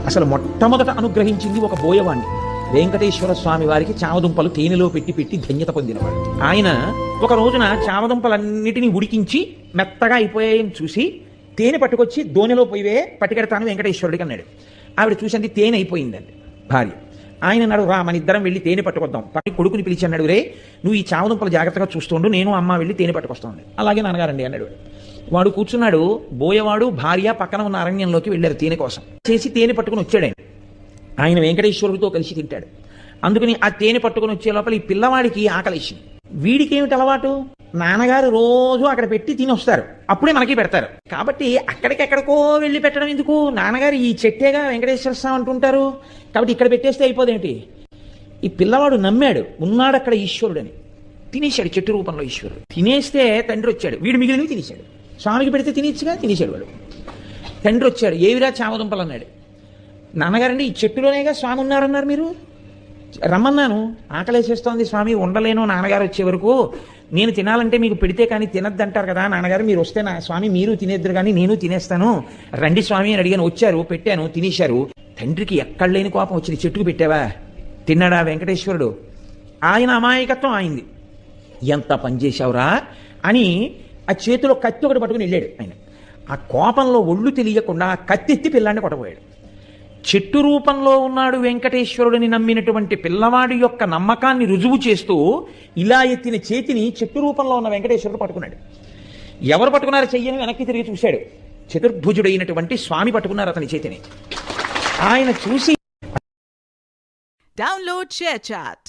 అసలు మొట్టమొదట అనుగ్రహించింది ఒక బోయవాణ్ణి. వెంకటేశ్వర స్వామి వారికి చామదుంపలు తేనెలో పెట్టి పెట్టి ధన్యత పొందినవాడు ఆయన. ఒక రోజున చామదుంపలన్నిటినీ ఉడికించి మెత్తగా అయిపోయాయని చూసి తేనె పట్టుకొచ్చి దోణిలో పోయివే పట్టుకెడతాను వెంకటేశ్వరుడికి అన్నాడు. ఆవిడ చూసింది తేనె అయిపోయిందండి భార్య. ఆయన అన్నాడు, రా మన ఇద్దరం వెళ్ళి తేనె పట్టుకొద్దాం. పక్కన కొడుకుని పిలిచి అన్నాడు, రే నువ్వు ఈ చామదుంపలు జాగ్రత్తగా చూస్తుండు, నేను అమ్మ వెళ్ళి తేనె పట్టుకొస్తాను. అలాగే నాన్నగారండి అన్నాడు. వాడు కూర్చున్నాడు. బోయవాడు భార్య పక్కన ఉన్న అరణ్యంలోకి వెళ్ళారు తేనె కోసం. చేసి తేనె పట్టుకుని వచ్చాడు ఆయన వెంకటేశ్వరుడితో కలిసి తింటాడు. అందుకని ఆ తేనె పట్టుకుని వచ్చే లోపల ఈ పిల్లవాడికి ఆకలేసింది. వీడికి ఏమిటి అలవాటు, నాన్నగారు రోజు అక్కడ పెట్టి తినొస్తారు, అప్పుడే మనకి పెడతారు. కాబట్టి అక్కడికెక్కడికో వెళ్ళి పెట్టడం ఎందుకు, నాన్నగారు ఈ చెట్టేగా వెంకటేశ్వర స్వామి అంటుంటారు, కాబట్టి ఇక్కడ పెట్టేస్తే అయిపోదేంటి. ఈ పిల్లవాడు నమ్మాడు, ఉన్నాడు అక్కడ ఈశ్వరుడని. తినేశాడు చెట్టు రూపంలో ఈశ్వరుడు. తినేస్తే తండ్రి వచ్చాడు, వీడు మిగిలినవి తినేశాడు. స్వామికి పెడితే తినేచ్చుగా, తినేశాడు వాడు. తండ్రి వచ్చాడు, ఏవిరా చామదుంపలు అన్నాడు. నాన్నగారండి ఈ చెట్టులోనేగా స్వామి ఉన్నారన్నారు, మీరు రమ్మన్నాను, ఆకలేసేస్తోంది స్వామి, ఉండలేను నాన్నగారు వచ్చే వరకు, నేను తినాలంటే మీకు పెడితే కానీ తినద్దంటారు కదా నాన్నగారు, మీరు వస్తే నా స్వామి మీరు తినేద్దరు కానీ నేను తినేస్తాను, రండి స్వామి అని అడిగాను. వచ్చారు, పెట్టాను, తినేశారు. తండ్రికి ఎక్కడ లేని కోపం వచ్చింది, చెట్టుకు పెట్టావా, తిన్నాడా వెంకటేశ్వరుడు. ఆయన అమాయకత్వం ఆయింది. ఎంత పనిచేశావురా అని ఆ చేతిలో కత్తి ఒకటి పట్టుకుని వెళ్ళాడు ఆయన. ఆ కోపంలో ఒళ్ళు తెలియకుండా ఆ కత్తి ఎత్తి పిల్లాన్ని కొట్టబోయాడు. చెట్టు రూపంలో ఉన్నాడు వెంకటేశ్వరుడిని నమ్మినటువంటి పిల్లవాడి యొక్క నమ్మకాన్ని రుజువు చేస్తూ ఇలా ఎత్తిన చేతిని చెట్టు రూపంలో ఉన్న వెంకటేశ్వరుడు పట్టుకున్నాడు. ఎవరు పట్టుకున్నారో చెయ్యని వెనక్కి తిరిగి చూశాడు. చతుర్భుజుడైనటువంటి స్వామి పట్టుకున్నారు అతని చేతిని. ఆయన చూసి Download ShareChat.